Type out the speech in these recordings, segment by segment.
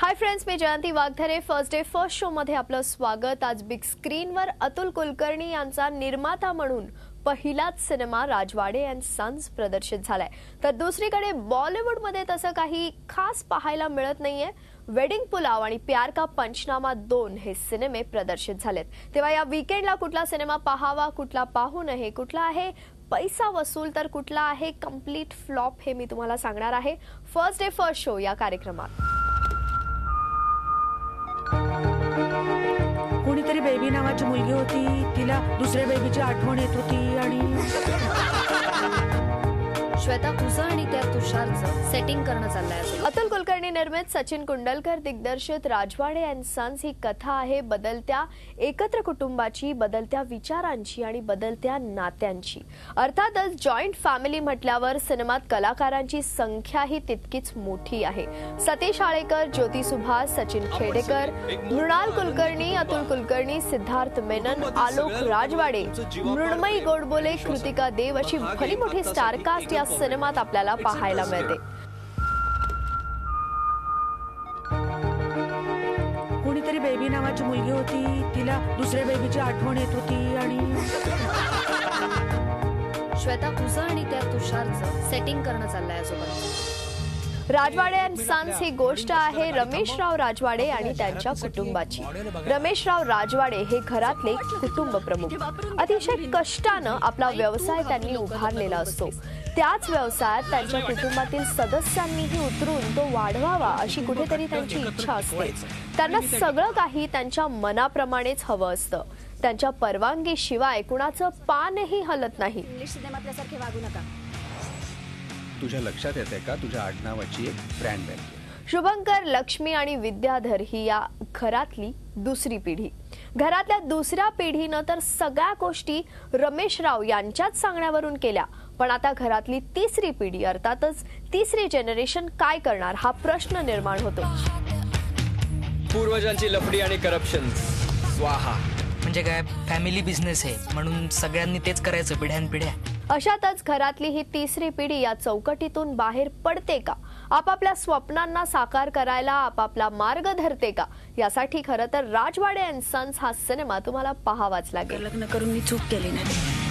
Hi friends, मी जयंती वाघधरे. First day first show मध्ये आपलं स्वागत. आज बिग स्क्रीनवर अतुल कुलकर्णी यांचा निर्माता म्हणून पहिलाच सिनेमा राजवाडे अँड सन्स प्रदर्शित झालाय. तर दुसरीकडे बॉलिवूडमध्ये तसं काही खास पाहायला मिळत नाहीये. वेडिंग पुलाव आणि प्यार का पंचनामा 2 हे सिनेमे प्रदर्शित झालेत. तेव्हा या वीकेंडला कुठला सिनेमा पाहावा, कुठला पाहू नये, कुठला आहे पैसा वसूल तर कुठला आहे कंप्लीट फ्लॉप, हे मी तुम्हाला सांगणार आहे फर्स्ट डे फर्स्ट शो या कार्यक्रमात. कोणीतरी बेबी नावाची मुलगी होती, तिला दुसऱ्या बेबीची आठवण येत होती आणि श्वेता, तुझं आणि त्या तुषारचं सेटिंग करणं चाललंय. अतुल कुलकर्णी निर्मित, सचिन कुंडलकर दिग्दर्शित राजवाडे अँड सन्स ही कथा आहे बदलत्या एकत्र कुटुंबाची, बदलत्या विचारांची आणि बदलत्या नात्यांची. अर्थातच जॉईंट फॅमिली म्हटल्यावर सिनेमात कलाकारांची संख्याही तितकीच मोठी आहे. सतीश आळेकर, ज्योती सुभाष, सचिन खेडेकर, मृणाल कुलकर्णी, अतुल कुलकर्णी, सिद्धार्थ मेनन, आलोक राजवाडे, मृण्मयी गोडबोले, कृतिका देव अशी भली मोठी स्टारकास्ट या सिनेमात आपल्याला पाहायला मिळते. कोणीतरी बेबी नावाची मुलगी होती, तिला दुसऱ्या बेबीची आठवण येत होती आणि श्वेता, तुझं आणि त्या तुषारचं सेटिंग करणं चाललंय यासोबत. राजवाडे अँड सन्स ही गोष्ट आहे रमेशराव राजवाडे आणि त्यांच्या कुटुंबाची. रमेशराव राजवाडे हे घरातले कुटुंब प्रमुख. अतिशय कष्टानं आपला व्यवसाय त्यांनी उभारलेला असतो. त्याच व्यवसायात त्यांच्या कुटुंबातील सदस्यांनीही उतरून तो वाढवावा अशी कुठेतरी त्यांची इच्छा असते. त्यांना सगळं काही त्यांच्या मनाप्रमाणेच हवं असतं. त्यांच्या परवानगीशिवाय कुणाचं पानही हलत नाही. इंग्लिश सिनेमातल्यासारखे वागू नका. तुझ्या लक्षात येते का तुझ्या आडनावाची एक ब्रँड व्हॅल्यू? शुभंकर, लक्ष्मी आणि विद्याधर ही या घरातली दुसरी पिढी. घरातल्या दुसऱ्या पिढीनं तर सगळ्या गोष्टी रमेशराव यांच्याच सांगण्यावरून केल्या. पण आता घरातली तिसरी पिढी, अर्थातच तिसरी जनरेशन काय करणार हा प्रश्न निर्माण होतो. पूर्वजांची लफडी आणि करप्शन स्वाहा. म्हणजे काय, फॅमिली बिझनेस आहे म्हणून सगळ्यांनी तेच करायचं पिढ्यानपिढ्या. अशातच घरातली ही तिसरी पिढी या चौकटीतून बाहेर पडते का? आपापल्या स्वप्नांना साकार करायला आपापला मार्ग धरते का? यासाठी खरं तर राजवाडे अँड सन्स हा सिनेमा तुम्हाला पाहावाच लागेल. लग्न करून मी चूक केली नाही.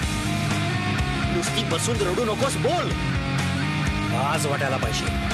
नुसती बसून रडू नकोस, बोल. आज वाटायला पाहिजे.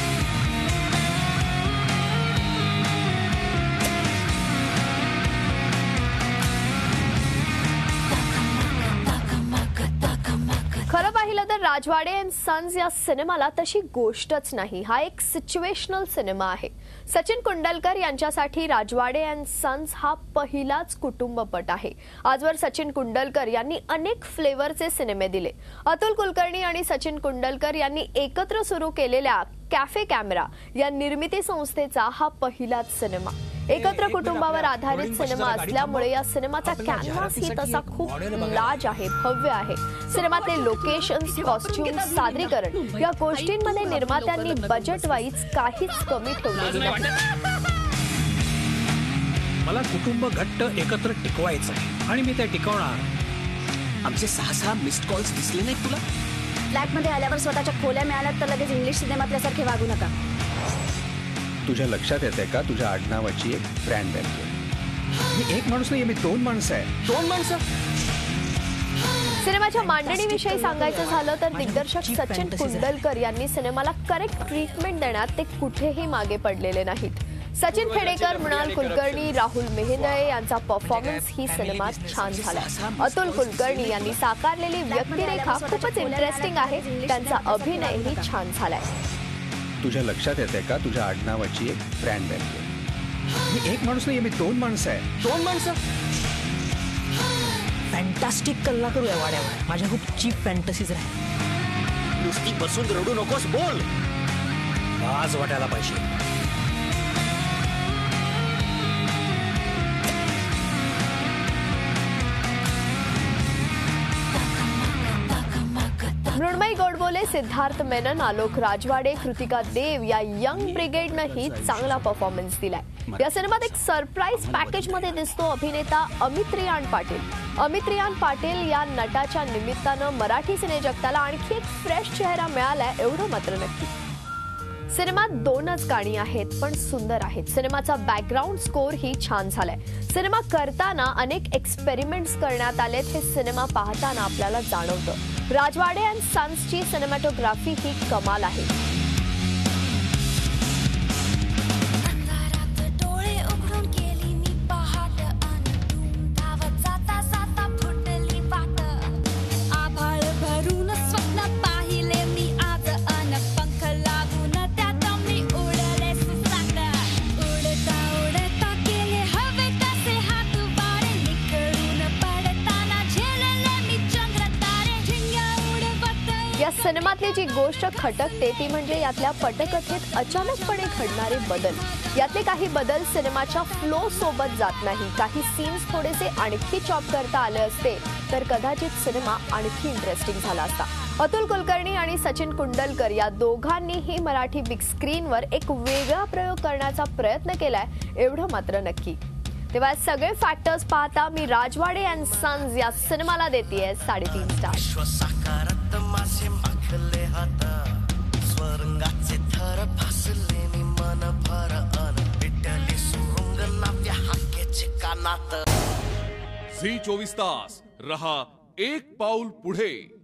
खरं पाहिलं तर राजवाडे अँड सन्स या सिनेमाला तशी गोष्टच नाही. हा एक सिच्युएशनल सिनेमा आहे. सचिन कुंडलकर यांच्यासाठी राजवाडे अँड सन्स हा पहिलाच कुटुंबपट आहे. आजवर सचिन कुंडलकर यांनी अनेक फ्लेवरचे सिनेमे दिले. अतुल कुलकर्णी आणि सचिन कुंडलकर यांनी एकत्र सुरू केलेल्या कॅफे कॅमेरा या निर्मिती संस्थेचा हा पहिलाच सिनेमा. एकत्र कुटुंबावर आधारित सिनेमा असल्यामुळे या सिनेमाचा कॅनव्हास ही तसा खूप लाज आहे, भव्य आहे. सिनेमातले लोकेशन्स, कॉस्ट्युम्स, सादरीकरण या गोष्टींमध्ये निर्मात्यांनी बजेट वाईज काहीच कमी ठेवलेली नाही. मला कुटुंब घट्ट एकत्र टिकवायचं आहे आणि मी ते टिकवणार. आमचे 6 मिस्ड कॉल्स दिसले नाहीत तुला? फ्लॅटमध्ये आल्यावर स्वतःच्या खोल्या मिळाल्यात तर लगेच इंग्लिश सिनेमातल्यासारखे वागू नका. तुझ्या लक्षात येते का तुझ्या आडनावाची एक ब्रँड व्हॅल्यू? मी एक माणूस नाही, मी 2 माणसं आहे. 2 माणसं. सिनेमाच्या मांडणीविषयी सांगायचं झालं तर दिग्दर्शक सचिन कुंडलकर यांनी सिनेमाला करेक्ट ट्रीटमेंट देण्यात ते कुठेही मागे पडलेले नाहीत. सचिन खेडेकर, मृणाल कुलकर्णी, राहुल मेहेंदळे यांचा परफॉर्मन्स ही सिनेमात छान झाला. अतुल कुलकर्णी यांनी साकारलेली व्यक्तिरेखा खूपच इंटरेस्टिंग आहे. त्यांचा अभिनयही छान झालाय. तुझ्या लक्षात येते का तुझ्या आडनावाची एक ब्रँड व्हॅल्यू? मी एक माणूस नाही, मी 2 माणसं आहे. 2 माणसं. फॅन्टास्टिक कल्ला करूया वाड्यावर. माझ्या खूप चीप फॅन्टसीज आहे. नुसती बसून रडू नकोस, बोल. आज वाटायला पाहिजे. मृण्मयी गोडबोले, सिद्धार्थ मेनन, आलोक राजवाडे, कृतिका देव या यंग ब्रिगेडनंही चांगला परफॉर्मन्स दिलाय. या सिनेमात एक सरप्राईज पॅकेज मध्ये दिसतो अभिनेता अमित रियान पाटील. अमित रियान पाटील या नटाच्या निमित्तानं मराठी सिनेजगताला आणखी एक फ्रेश चेहरा मिळालाय एवढं मात्र नक्की. सिनेमात 2च गाणी आहेत पण सुंदर आहेत. सिनेमाचा बॅकग्राऊंड स्कोर ही छान झालाय. सिनेमा करताना अनेक एक्सपेरिमेंट्स करण्यात आलेत हे सिनेमा पाहताना आपल्याला जाणवतं. राजवाडे अँड सन्सची सिनेमॅटोग्राफी ही कमाल आहे. या सिनेमातली जी गोष्ट खटकते ती म्हणजे यातल्या पटकथेत अचानकपणे घडणारे बदल. यातले काही बदल सिनेमाच्या फ्लो सोबत जात नाही. काही सीन्स थोडेसे आणखी चॉप करता आले असते तर कदाचित सिनेमा आणखी इंटरेस्टिंग झाला असता. अतुल कुलकर्णी आणि सचिन कुंडलकर या दोघांनीही मराठी बिग स्क्रीनवर एक वेगळा प्रयोग करण्याचा प्रयत्न केलाय एवढं मात्र नक्की. तेव्हा सगळे फॅक्टर्स पाहता मी राजवाडे अँड सन्स या सिनेमाला देतेय 3.5 स्टार. माझे माखले हात स्वर्गाचे थर फासले मी मन भर अन विटली सुरुंग नाव्या हाकेचे कानात. झी 24 तास रहा एक पाऊल पुढे.